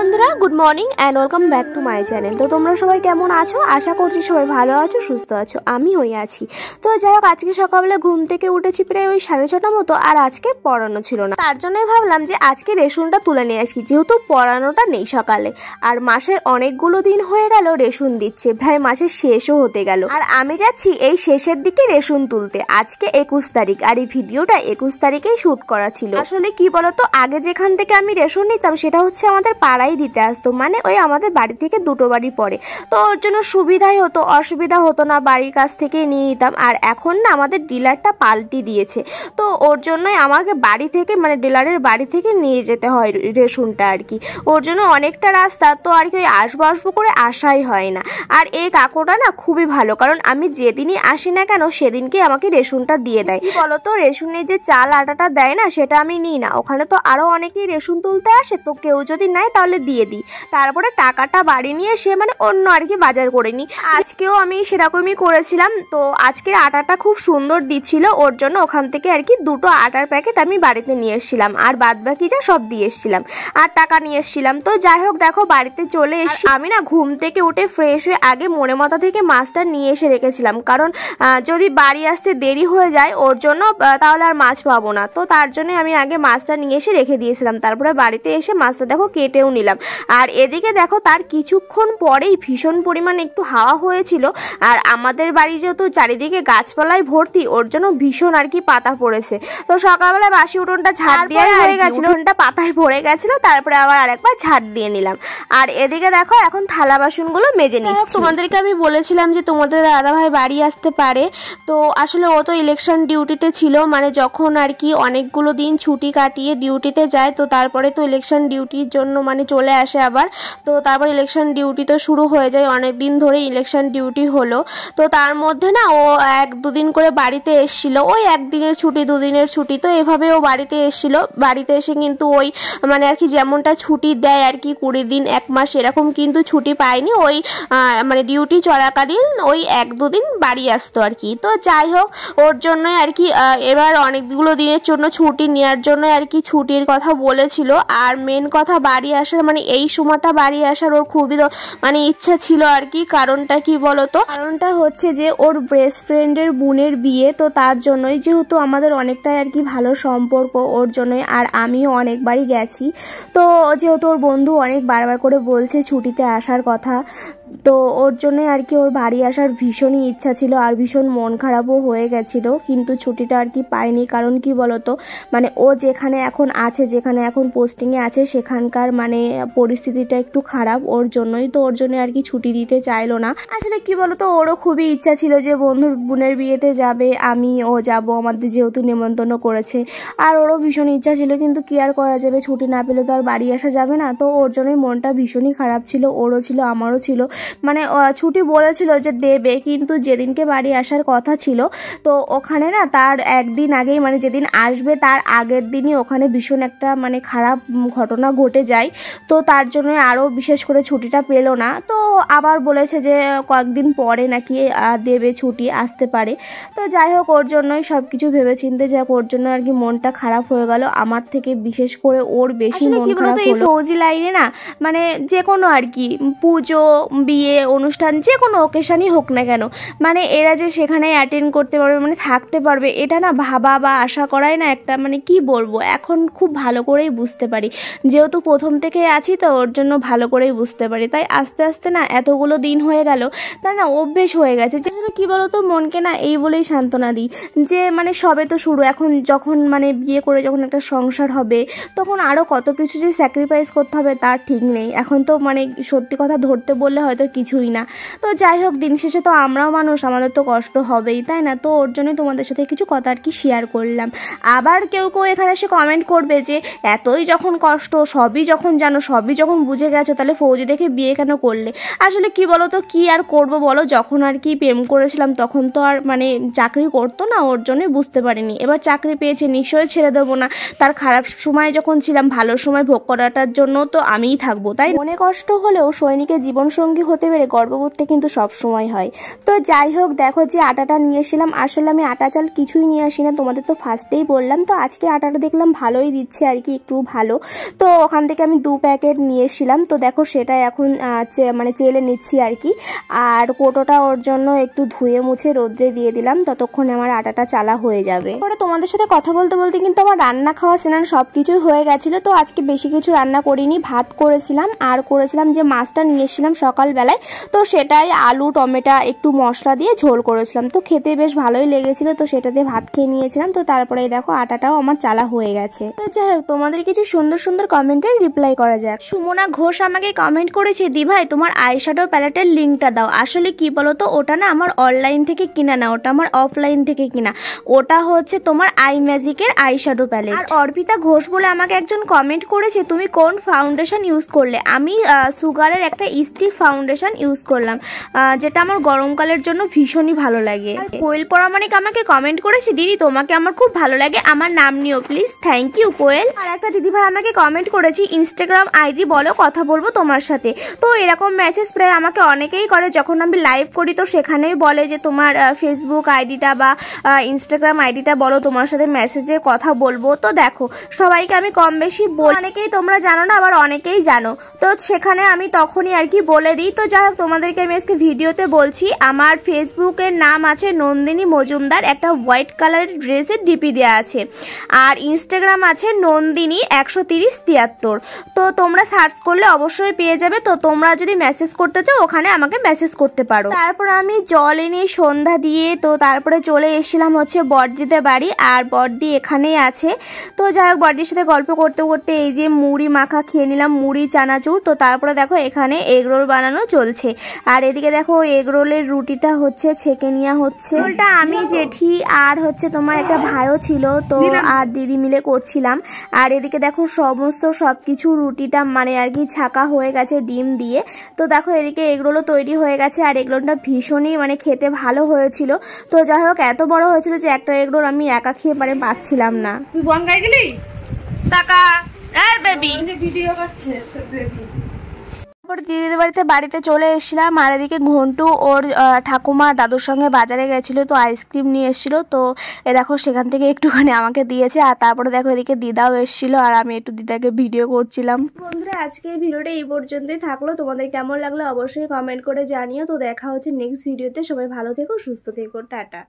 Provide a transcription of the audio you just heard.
বন্ধুরা, good morning and welcome back to my channel. তো তোমরা সবাই কেমন আছো? আশা করছি সবাই ভালো আছো, সুস্থ আছো। আমি হয়ে আছি। তো যাই হোক, আজকে সকালবেলা ঘুম থেকে উঠেছি প্রায় ওই 6:30 মতো, আর আজকে পড়ানো ছিল না। তার জন্যই ভাবলাম যে আজকে রেশনটা তুলে নিয়ে আসি, যেহেতু পড়ানোটা নেই সকালে। আর মাসের অনেকগুলো দিন হয়ে গেল রেশন দিচ্ছে, প্রায় মাসের শেষও হতে গেল। আর আমি যাচ্ছি এই শেষের দিকে রেশন তুলতে। আজকে 21 তারিখ, আর এই ভিডিওটা 21 তারিখেই শুট করা ছিল। আসলে কি বলতো, আগে যেখান থেকে আমি রেশন নিতাম সেটা হচ্ছে আমাদের পাড়ায় দিতে আসতো, মানে ওই আমাদের বাড়ি থেকে দুটো বাড়ি পড়ে, তো ওর জন্য সুবিধাই হতো, অসুবিধা হতো না, বাড়ির কাছ থেকে নিয়ে নিতাম। আর এখন না আমাদের ডিলারটা পাল্টি দিয়েছে, তো ওর জন্যই আমাকে বাড়ি থেকে, মানে ডিলারের বাড়ি থেকে নিয়ে যেতে হয় রেশনটা আর কি। ওর জন্য অনেকটা রাস্তা, তো আর কি আসবো করে আসাই হয় না। আর এই কাকুটা না খুবই ভালো, কারণ আমি যেদিনই আসি না কেন সেদিনকে আমাকে রেশনটা দিয়ে দেয়। কি বলতো, রেশনের যে চাল আটাটা দেয় না, সেটা আমি নিই না। ওখানে তো আরো অনেকেই রেশন তুলতে আসে, তো কেউ যদি নেয় তাহলে দিয়ে দিই, তারপরে টাকাটা বাড়ি নিয়ে সে মানে অন্য আর কি বাজার করে নিই। আজকেও আমি সেরকমই করেছিলাম। তো আজকের আটাটা খুব সুন্দর দিচ্ছিল, ওর জন্য ওখান থেকে আর কি দুটো আটার প্যাকেট আমি বাড়িতে নিয়ে এসেছিলাম, আর বাদ বাকি যা সব দিয়ে এসেছিলাম, আর টাকা নিয়ে এসেছিলাম। তো যাই হোক, দেখো বাড়িতে চলে এসে আমি না ঘুম থেকে উঠে ফ্রেশ হয়ে আগে মনে মাথা থেকে মাছটা নিয়ে এসে রেখেছিলাম, কারণ যদি বাড়ি আসতে দেরি হয়ে যায় ওর জন্য, তাহলে আর মাছ পাবো না। তো তার জন্য আমি আগে মাছটা নিয়ে এসে রেখে দিয়েছিলাম, তারপরে বাড়িতে এসে মাছটা দেখো কেটেও নিলাম। আর এদিকে দেখো তার কিছুক্ষণ পরেই ভীষণ পরিমাণ একটু হাওয়া হয়েছিল, আর আমাদের বাড়ি যেহেতু চারিদিকে গাছপালায় ভর্তি, ওর জন্য ভীষণ আর কি পাতা পড়েছে। তো সকালবেলা বাসি উঠোনটা ঝাড় দিয়ে হয়ে গেছিল, উঠোনটা পাতায় ভরে গেছিল, তারপরে আবার আরেকবার ঝাড় দিয়ে নিলাম। আর এদিকে দেখো এখন থালা বাসনগুলো মেজে নিচ্ছি। তোমাদেরকে আমি বলেছিলাম যে তোমাদের দাদাভাই বাড়ি আসতে পারে, তো আসলে ও তো ইলেকশন ডিউটিতে ছিল, মানে যখন আর কি অনেকগুলো দিন ছুটি কাটিয়ে ডিউটিতে যায়, তো তারপরে তো ইলেকশন ডিউটির জন্য মানে চলে আসে আবার। তো তারপর ইলেকশন ডিউটি তো শুরু হয়ে যায়, অনেক দিন ধরে ইলেকশন ডিউটি হলো। তো তার মধ্যে না ও 1-2 দিন করে বাড়িতে এসেছিল, ওই একদিনের ছুটি 2 দিনের ছুটি, তো এভাবে ও বাড়িতে এসেছিল। বাড়িতে এসে কিন্তু ওই মানে আর কি যেমনটা ছুটি দেয় আর কি 20 দিন 1 মাস এরকম কিন্তু ছুটি পায়নি, ওই মানে ডিউটি চলাকালীন ওই 1-2 দিন বাড়ি আসতো আর কি। তো যাই হোক, ওর জন্যই আর কি এবার অনেকগুলো দিনের জন্য ছুটি নেওয়ার জন্য আর কি ছুটির কথা বলেছিল। আর মেন কথা বাড়ি আসার, মানে এই সময়টা বাড়ি আসার ওর খুবই মানে ইচ্ছা ছিল আর কি। কারণটা কি বলতো, কারণটা হচ্ছে যে ওর বেস্ট ফ্রেন্ডের বোনের বিয়ে, তো তার জন্যই, যেহেতু আমাদের অনেকটাই আর কি ভালো সম্পর্ক, ওর জন্যই। আর আমিও অনেকবারই গেছি, তো যেহেতু ওর বন্ধু অনেক বারবার করে বলছে ছুটিতে আসার কথা, তো ওর জন্যই আর কি ওর বাড়ি আসার ভীষণই ইচ্ছা ছিল, আর ভীষণ মন খারাপও হয়ে গেছিল, কিন্তু ছুটিটা আর কি পাইনি। কারণ কি বলতো, মানে ও যেখানে এখন আছে, যেখানে এখন পোস্টিংয়ে আছে, সেখানকার মানে পরিস্থিতিটা একটু খারাপ, ওর জন্যই। তো ওর জন্য আর কি ছুটি দিতে চাইলো না। আসলে কি বলতো, ওরও খুবই ইচ্ছা ছিল যে বন্ধুর বোনের বিয়েতে যাবে, আমি ও যাব, আমাদের যেহেতু নেমন্তন্ন করেছে, আর ওরও ভীষণ ইচ্ছা ছিল, কিন্তু কি আর করা যাবে, ছুটি না পেলে তো আর বাড়ি আসা যাবে না। তো ওর জন্যই মনটা ভীষণই খারাপ ছিল, ওরও ছিল আমারও ছিল। মানে ছুটি বলেছিল যে দেবে, কিন্তু যেদিনকে বাড়ি আসার কথা ছিল, তো ওখানে না তার একদিন আগেই, মানে যেদিন আসবে তার আগের দিনই ওখানে ভীষণ একটা মানে খারাপ ঘটনা ঘটে যায়। তো তার জন্য আরও বিশেষ করে ছুটিটা পেল না। তো আবার বলেছে যে কয়েকদিন পরে নাকি দেবে, ছুটি আসতে পারে। তো যাই হোক, ওর জন্যই সব কিছু ভেবেচিন্তে যাক, ওর জন্য আর কি মনটা খারাপ হয়ে গেল, আমার থেকে বিশেষ করে ওর বেশি মন খারাপ হলো। এই ফৌজি লাইনে না মানে যে কোনো আর কি পুজো, বিয়ে অনুষ্ঠান, যে কোনো ওকেশনই হোক না কেন, মানে এরা যে সেখানে অ্যাটেন্ড করতে পারবে, মানে থাকতে পারবে, এটা না ভাবা বা আশা করাই না একটা, মানে কি বলবো, এখন খুব ভালো করেই বুঝতে পারি, যেহেতু প্রথম থেকে আছি, তো ওর জন্য ভালো করেই বুঝতে পারি। তাই আস্তে আস্তে না এতগুলো দিন হয়ে গেল, তাই না অভ্যেস হয়ে গেছে। যে কি বলতো, মনকে না এই বলেই সান্ত্বনা দিই যে মানে সবে তো শুরু, এখন যখন মানে বিয়ে করে যখন একটা সংসার হবে, তখন আরও কত কিছু যে স্যাক্রিফাইস করতে হবে তার ঠিক নেই। এখন তো মানে সত্যি কথা ধরতে বললে হয়তো কিছুই না। তো যাই হোক, দিন শেষে তো আমরাও মানুষ, আমাদের তো কষ্ট হবেই, তাই না? তো ওর জন্যই তোমাদের সাথে কিছু কথা আর কি শেয়ার করলাম। আবার কেউ এখানে এসে কমেন্ট করবে যে এতই যখন কষ্ট, সবই যখন জানো, সবই যখন বুঝে গেছো, তাহলে ফৌজি দেখে বিয়ে কেন করলে? আসলে কি বলো তো, কি আর করবো বলো, যখন আর কি প্রেম করেছিলাম তখন তো আর মানে চাকরি করতো না, ওর জন্যই বুঝতে পারিনি। এবার চাকরি পেয়েছে, নিশ্চয়ই ছেড়ে দেবো না। তার খারাপ সময় যখন ছিলাম, ভালো সময় ভোগ করাটার জন্য তো আমিই থাকবো। তাই মনে কষ্ট হলেও সৈনিকের জীবনসঙ্গী হতে পেরে গর্ববোধটা কিন্তু সবসময় হয়। তো যাই হোক, দেখো যে আটাটা নিয়ে এসেছিলাম, আসলে আমি আটা চাল কিছুই নিয়ে আসি না, তোমাদের তো ফার্স্টেই বললাম। তো আজকে আটাটা দেখলাম ভালোই দিচ্ছে আর কি, একটু ভালো। তো ওখান থেকে আমি 2 প্যাকেট নিয়ে এসেছিলাম। তো দেখো সেটা এখন মানে চেলে নিচ্ছি আর কি। আর কোটোটা ওর জন্য একটু ধুয়ে মুছে রোদ্রে দিয়ে দিলাম, ততক্ষণে আমার আটাটা চালা হয়ে যাবে। পরে তোমাদের সাথে কথা বলতে বলতে কিন্তু আমার রান্না খাওয়া স্নান সব কিছুই হয়ে গেছিলো। তো আজকে বেশি কিছু রান্না করিনি, ভাত করেছিলাম আর করেছিলাম যে মাছটা নিয়ে এসেছিলাম সকালবেলায়, তো সেটাই আলু টমেটো একটু মশলা দিয়ে ঝোল করেছিলাম। তো খেতে বেশ ভালোই লেগেছিল, তো সেটা দিয়ে ভাত খেয়ে নিয়েছিলাম। তো তারপরে দেখো আটাটাও আমার চালা হয়ে গেছে। তো যাই হোক, তোমাদের কিছু সুন্দর সুন্দর কমেন্টের রিপ্লাই করা যাক। সুমনা ঘোষ আমাকে কমেন্ট করেছে, দি ভাই তোমার আইশ্যাডো প্যালেটের লিঙ্কটা দাও। আসলে কি বলতো, ওটা না আমার অনলাইন থেকে কিনা না, ওটা আমার অফলাইন থেকে কিনা। ওটা হচ্ছে তোমার আই ম্যাজিকের আইশ্যাডো প্যালেট। আর অর্পিতা ঘোষ বলে আমাকে একজন কমেন্ট করেছে, তুমি কোন ফাউন্ডেশন ইউজ করলে? আমি সুগারের একটা স্টিক ফাউন্ডেশন ইউজ করলাম, যেটা আমার গরমকালের জন্য ভীষণই ভালো লাগে। কোয়েল পরামানিক আমাকে কমেন্ট করেছে, দিদি তোমাকে আমার খুব ভালো লাগে, আমার নাম নিও প্লিজ। থ্যাংক ইউ কোয়েল। আর একটা দিদিভাই আমাকে কমেন্ট করেছি, ইনস্টাগ্রাম আইডি বলো, কথা বলবো তোমার সাথে। তো এরকম মেসেজ প্রায় আমাকে অনেকেই করে, যখন আমি লাইভ করি তো সেখানেই বলে যে তোমার ফেসবুক আইডিটা বা ইনস্টাগ্রাম আইডিটা বলো, তোমার সাথে মেসেজে কথা বলবো। তো দেখো সবাইকে আমি কম বেশি বলি, অনেকেই তোমরা জানো না, আবার অনেকেই জানো, তো সেখানে আমি তখনই আর কি বলে দিই। তো যাই হোক, তোমাদেরকে আমি আজকে ভিডিওতে বলছি, আমার ফেসবুকের নাম আছে নন্দিনী মজুমদার, একটা হোয়াইট কালারের ড্রেসের ডিপি দেওয়া আছে। আর ইনস্টাগ্রাম আছে নন্দিনী 13073। তো তোমরা সার্চ করলে অবশ্যই পেয়ে যাবে। তো তোমরা যদি মেসেজ করতে চাও ওখানে আমাকে মেসেজ করতে পারো। তারপর আমি জল এনে সন্ধ্যা দিয়ে তো তারপরে চলে এসেছিলাম হচ্ছে বড়দিদের বাড়ি, আর বড়দি এখানেই আছে। তো যাই হোক, বড়দির সাথে গল্প করতে করতে এই যে মুড়ি মাখা খেয়ে নিলাম, মুড়ি চানাচুর। তো তারপরে দেখো এখানে এগ রোল বানানো চলছে, আর এদিকে দেখো এগ রোলের রুটিটা হচ্ছে ছেঁকে নেওয়া হচ্ছে। রোলটা আমি জেঠি আর হচ্ছে তোমার একটা ভাইও ছিল, তো আর দিদি মিলে করছিলাম। আর এদিকে দেখো সমস্ত সবকিছু রুটিটা মানে আর কি ছাকা হয়ে গেছে ডিম দিয়ে। তো দেখো এদিকে এগরোলও তৈরি হয়ে গেছে, আর এগরোলটা ভীষণই মানে খেতে ভালো হয়েছিল। তো যাই হোক, এত বড় হয়েছিল যে একটা এগরোল আমি একা খেয়ে মানে পাচ্ছিলাম না। তুই বন গাই গেলি টাকা বেবি ভিডিও করছে। দিদিদের বাড়িতে চলে এসেছিলাম। আর এদিকে ঘন্টু ওর ঠাকুমা দাদুর সঙ্গে বাজারে গেছিল, তো আইসক্রিম নিয়ে এসেছিল। তো এ দেখো সেখান থেকে একটুখানি আমাকে দিয়েছে। আর তারপরে দেখো এদিকে দিদাও এসেছিল, আর আমি একটু দিদাকে ভিডিও করছিলাম। বন্ধুরা, আজকে ভিডিওটা এই পর্যন্তই থাকলো। তোমাদের কেমন লাগলো অবশ্যই কমেন্ট করে জানিও। তো দেখা হচ্ছে নেক্সট ভিডিওতে। সবাই ভালো থেকো, সুস্থ থেকো, টাটা।